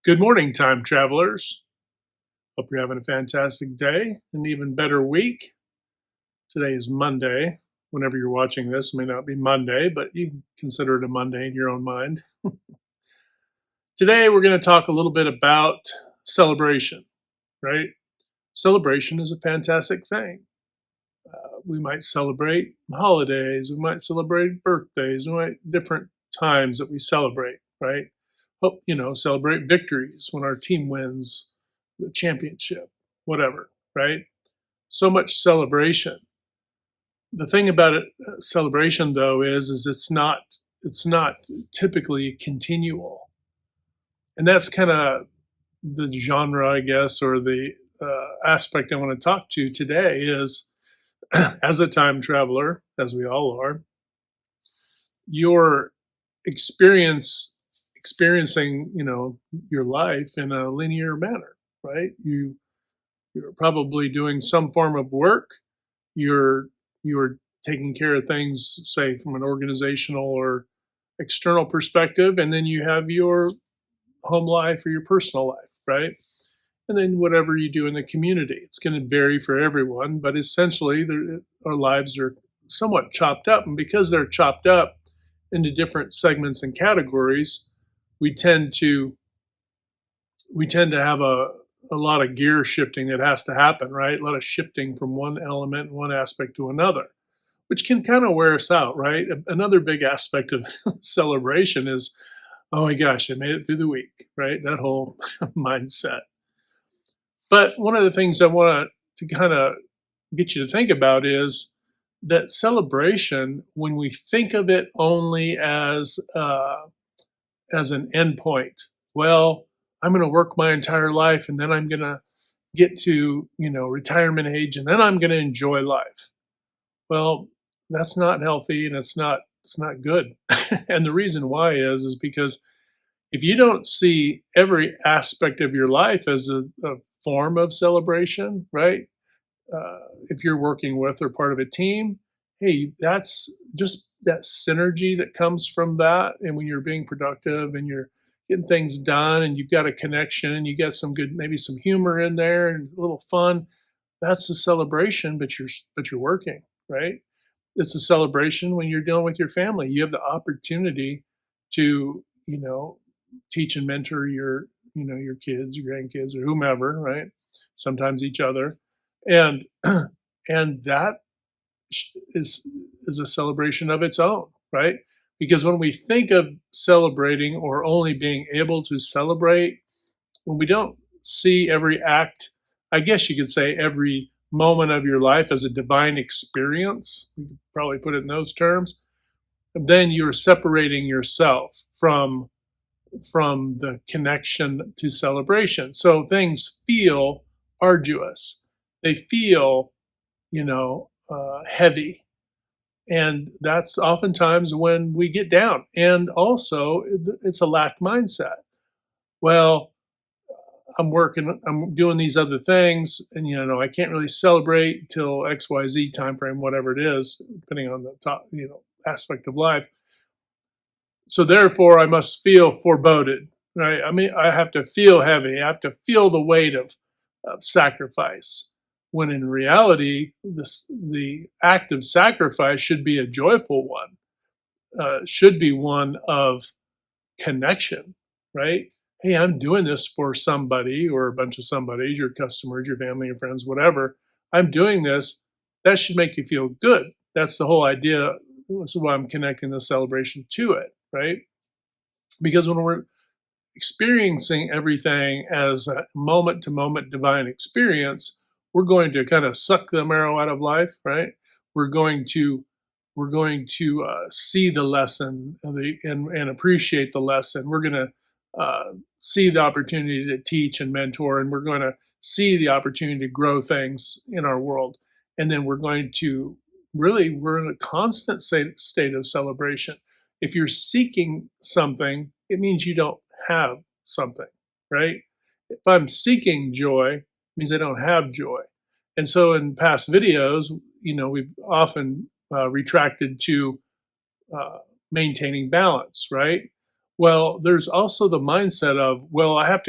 Good morning, time travelers. Hope you're having a fantastic day, an even better week. Today is Monday. Whenever you're watching this, it may not be Monday, but you can consider it a Monday in your own mind. Today, we're going to talk a little bit about celebration, right? Celebration is a fantastic thing. We might celebrate holidays, we might celebrate birthdays, we might different times that we celebrate, right? Hope, celebrate victories when our team wins the championship, whatever, right? So much celebration. The thing about it, celebration though, is it's not typically continual, and that's kind of the genre, I guess, or the aspect I want to talk to today is as a time traveler, as we all are, your experiencing, your life in a linear manner, right? You're probably doing some form of work. You're taking care of things, say from an organizational or external perspective, and then you have your home life or your personal life, right? And then whatever you do in the community. It's going to vary for everyone, but essentially our lives are somewhat chopped up. And because they're chopped up into different segments and categories, we tend to have a lot of gear shifting that has to happen, right? A lot of shifting from one element, one aspect to another, which can kind of wear us out, right? Another big aspect of celebration is, oh my gosh, I made it through the week, right? That whole mindset. But one of the things I want to kind of get you to think about is that celebration, when we think of it only as an endpoint, well, I'm going to work my entire life and then I'm going to get to, retirement age and then I'm going to enjoy life. Well, that's not healthy and it's not good. And the reason why is because if you don't see every aspect of your life as a form of celebration, right? If you're working with or part of a team, hey, that's just that synergy that comes from that. And when you're being productive and you're getting things done and you've got a connection and you got some good, maybe some humor in there and a little fun, that's a celebration, but you're working, right? It's a celebration when you're dealing with your family. You have the opportunity to, teach and mentor your kids, your grandkids, or whomever, right? Sometimes each other, and and that is a celebration of its own, right? Because when we think of celebrating or only being able to celebrate, when we don't see every act, I guess you could say every moment of your life as a divine experience, we could probably put it in those terms, then you're separating yourself from the connection to celebration. So things feel arduous. They feel, heavy. And that's oftentimes when we get down. And also, it's a lack mindset. Well, I'm working, I'm doing these other things, and I can't really celebrate till XYZ timeframe, whatever it is, depending on the top, aspect of life. So therefore, I must feel foreboded, right? I mean, I have to feel heavy. I have to feel the weight of sacrifice. When in reality, the act of sacrifice should be a joyful one. Should be one of connection, right? Hey, I'm doing this for somebody or a bunch of somebodies, your customers, your family, your friends, whatever. I'm doing this. That should make you feel good. That's the whole idea. This is why I'm connecting the celebration to it, right? Because when we're experiencing everything as a moment to moment divine experience, we're going to kind of suck the marrow out of life, right? We're going to see the lesson and appreciate the lesson. We're going to see the opportunity to teach and mentor, and we're going to see the opportunity to grow things in our world. And then we're going to we're in a constant state of celebration. If you're seeking something, it means you don't have something, right? If I'm seeking joy, it means I don't have joy. And so in past videos, we've often retracted to maintaining balance, right? Well, there's also the mindset of, well, I have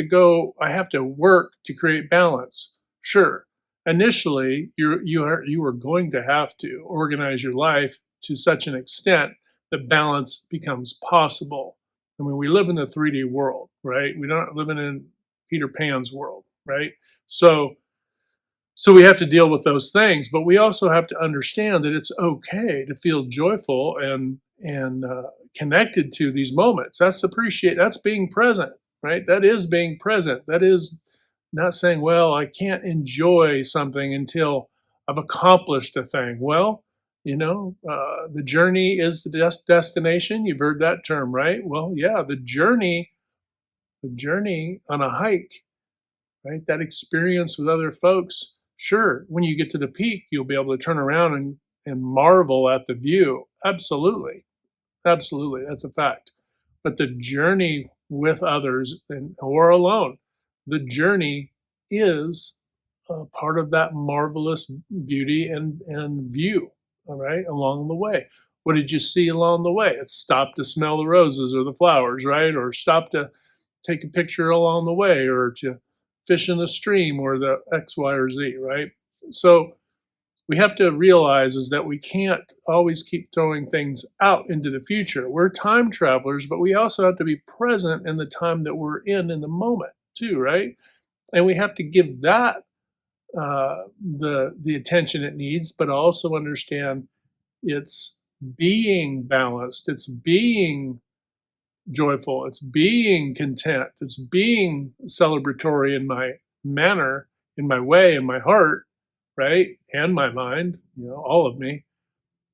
to work to create balance. Sure. Initially, you are going to have to organize your life to such an extent that balance becomes possible. I mean, we live in the 3D world, right? We're not living in Peter Pan's world, right? So so we have to deal with those things, but we also have to understand that it's okay to feel joyful and connected to these moments. That's being present, right? That is being present. That is not saying, well, I can't enjoy something until I've accomplished a thing. Well, the journey is the destination. You've heard that term, right? Well, yeah, the journey on a hike, right? That experience with other folks. Sure, when you get to the peak, you'll be able to turn around and marvel at the view. Absolutely. Absolutely. That's a fact. But the journey with others or alone, the journey is a part of that marvelous beauty and view, all right, along the way. What did you see along the way? It's stop to smell the roses or the flowers, right? Or stop to take a picture along the way or to fish in the stream or the X, Y, or Z, right? So we have to realize is that we can't always keep throwing things out into the future. We're time travelers, but we also have to be present in the time that we're in the moment too, right? And we have to give that the attention it needs, but also understand it's being balanced, it's being joyful, it's being content, it's being celebratory in my manner, in my way, in my heart, right? And my mind, all of me.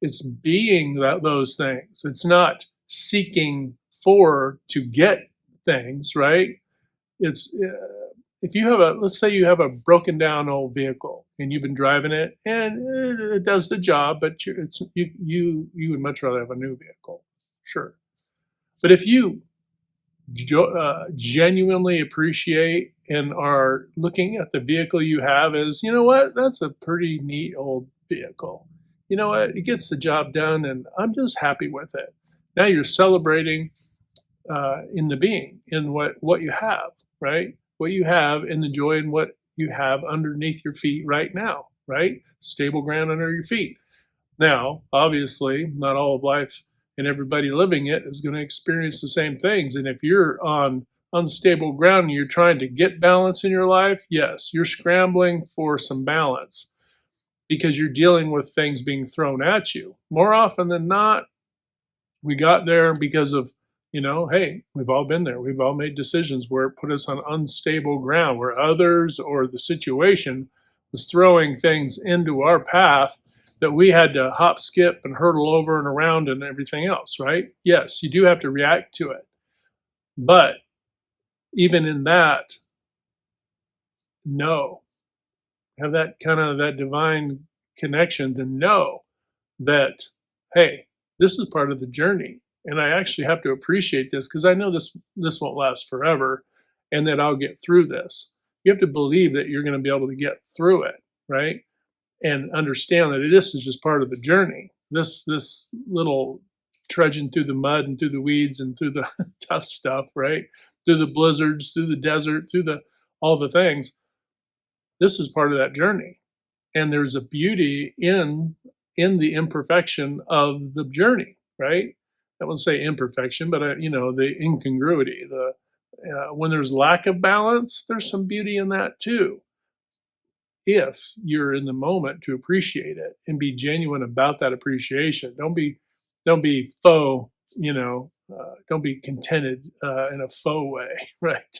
It's being those things. It's not seeking for to get things, right? It's if you have let's say you have a broken down old vehicle and you've been driving it and it does the job, but you would much rather have a new vehicle, sure. But if you genuinely appreciate and are looking at the vehicle you have as, you know what, that's a pretty neat old vehicle. You know what, it gets the job done and I'm just happy with it. Now you're celebrating in the being, in what you have, right? What you have and the joy in what you have underneath your feet right now, right? Stable ground under your feet. Now, obviously, not all of life and everybody living it is going to experience the same things. And if you're on unstable ground and you're trying to get balance in your life, yes, you're scrambling for some balance because you're dealing with things being thrown at you. More often than not, we got there because of, hey, we've all been there. We've all made decisions where it put us on unstable ground, where others or the situation was throwing things into our path that we had to hop, skip, and hurdle over and around and everything else, right? Yes, you do have to react to it. But even in that, no. Have that kind of that divine connection to know that, hey, this is part of the journey. And I actually have to appreciate this because I know this won't last forever and that I'll get through this. You have to believe that you're going to be able to get through it, right? And understand that this is just part of the journey. This little trudging through the mud and through the weeds and through the tough stuff, right? Through the blizzards, through the desert, through the all the things. This is part of that journey. And there's a beauty in the imperfection of the journey, right? I won't say imperfection, but the incongruity. The when there's lack of balance, there's some beauty in that too. If you're in the moment to appreciate it and be genuine about that appreciation, don't be faux, don't be contented in a faux way, right?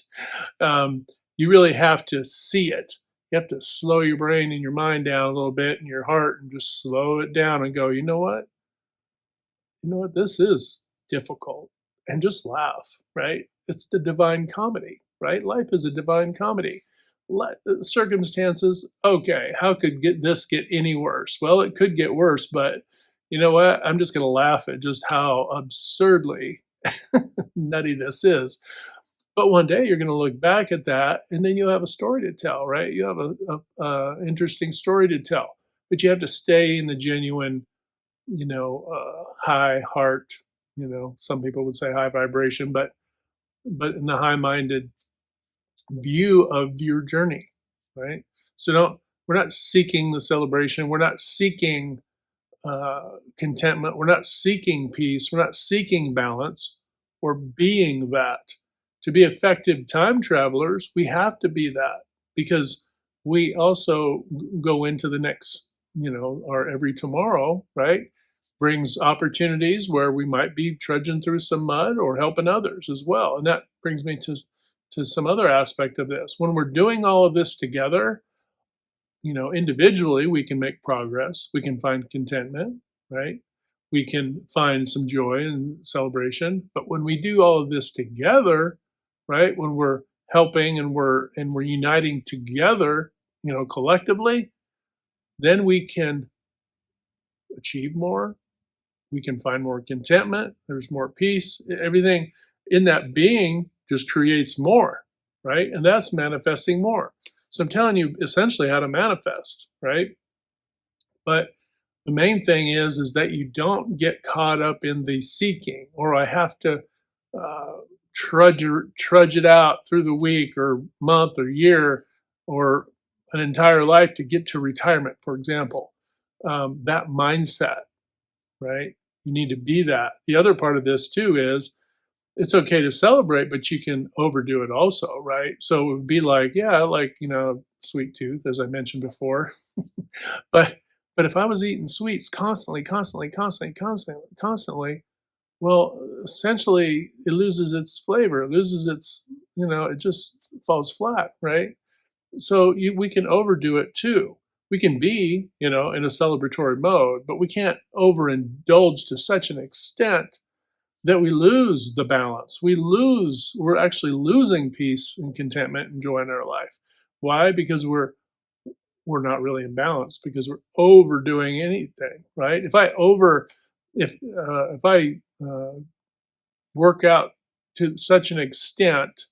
You really have to see it. You have to slow your brain and your mind down a little bit and your heart and just slow it down and go, you know what? You know what? This is difficult. And just laugh, right? It's the divine comedy, right? Life is a divine comedy. Circumstances, okay, how could this get any worse? Well, it could get worse, but you know what? I'm just going to laugh at just how absurdly nutty this is. But one day you're going to look back at that, and then you'll have a story to tell, right? You have interesting story to tell, but you have to stay in the genuine, high heart. Some people would say high vibration, but but in the high-minded view of your journey, right? So we're not seeking the celebration. We're not seeking contentment. We're not seeking peace. We're not seeking balance. We're being that. To be effective time travelers, we have to be that because we also go into the next, our every tomorrow, right? Brings opportunities where we might be trudging through some mud or helping others as well. And that brings me to some other aspect of this. When we're doing all of this together, individually, we can make progress. We can find contentment, right? We can find some joy and celebration. But when we do all of this together, right? When we're helping and we're uniting together, collectively, then we can achieve more. We can find more contentment. There's more peace. Everything in that being just creates more, right? And that's manifesting more. So I'm telling you essentially how to manifest, right? But the main thing is that you don't get caught up in the seeking, or I have to uh, trudge it out through the week or month or year or an entire life to get to retirement, for example. That mindset, right? You need to be that. The other part of this too is it's okay to celebrate, but you can overdo it also, right? So it would be like, yeah, like, sweet tooth, as I mentioned before. But if I was eating sweets constantly, well, essentially it loses its flavor, it loses its, it just falls flat, right? So we can overdo it too. We can be, in a celebratory mode, but we can't overindulge to such an extent that we lose the balance. We're actually losing peace and contentment and joy in our life. Why? Because we're not really in balance because we're overdoing anything, right? If I work out to such an extent,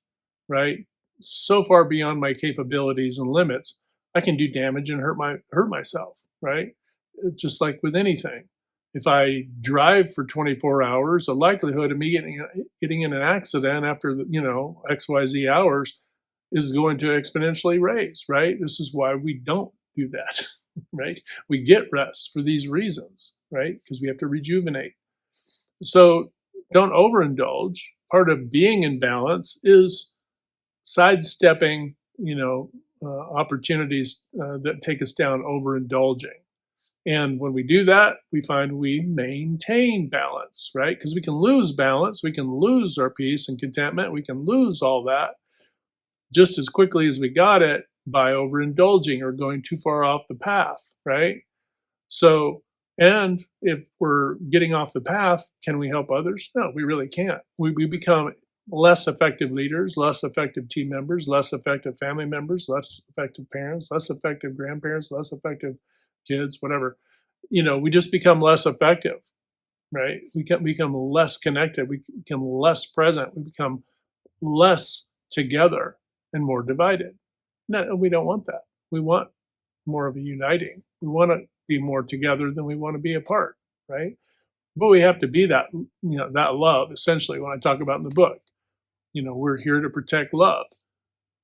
right, so far beyond my capabilities and limits, I can do damage and hurt myself, right? It's just like with anything. If I drive for 24 hours, the likelihood of me getting in an accident after XYZ hours is going to exponentially raise, right? This is why we don't do that, right? We get rest for these reasons, right? Because we have to rejuvenate. So don't overindulge. Part of being in balance is sidestepping, opportunities that take us down overindulging. And when we do that, we find we maintain balance, right? Because we can lose balance, we can lose our peace and contentment, we can lose all that just as quickly as we got it by overindulging or going too far off the path, right? So, and if we're getting off the path, can we help others? No, we really can't. We become less effective leaders, less effective team members, less effective family members, less effective parents, less effective grandparents, less effective kids, whatever. We just become less effective, right? We can become less connected. We become less present. We become less together and more divided. No, we don't want that. We want more of a uniting. We want to be more together than we want to be apart, right? But we have to be that, that love, essentially, when I talk about in the book. We're here to protect love.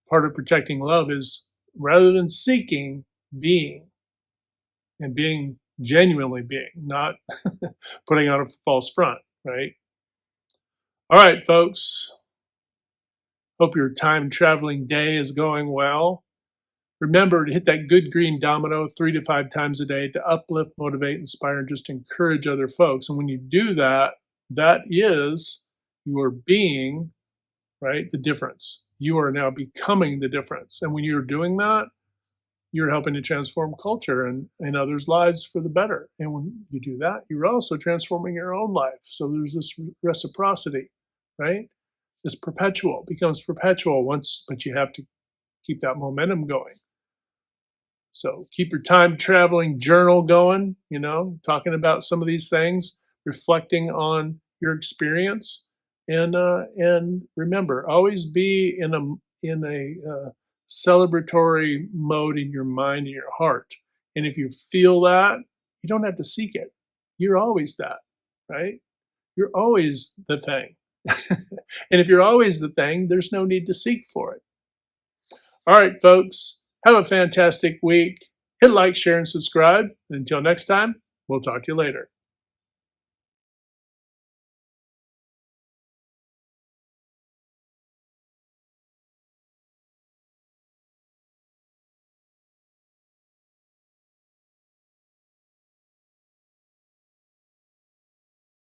Part of protecting love is rather than seeking, being, and being genuinely being, not putting on a false front, right? All right, folks. Hope your time traveling day is going well. Remember to hit that good green domino 3 to 5 times a day to uplift, motivate, inspire, and just encourage other folks. And when you do that, that is your being, right? The difference. You are now becoming the difference. And when you're doing that, you're helping to transform culture and others' lives for the better. And when you do that, you're also transforming your own life. So there's this reciprocity, right? This becomes perpetual but you have to keep that momentum going. So keep your time traveling journal going, talking about some of these things, reflecting on your experience, and remember, always be in a celebratory mode in your mind and your heart. And if you feel that, you don't have to seek it. You're always that, right? You're always the thing. And if you're always the thing, there's no need to seek for it. All right, folks, have a fantastic week. Hit like, share, and subscribe. And until next time, we'll talk to you later.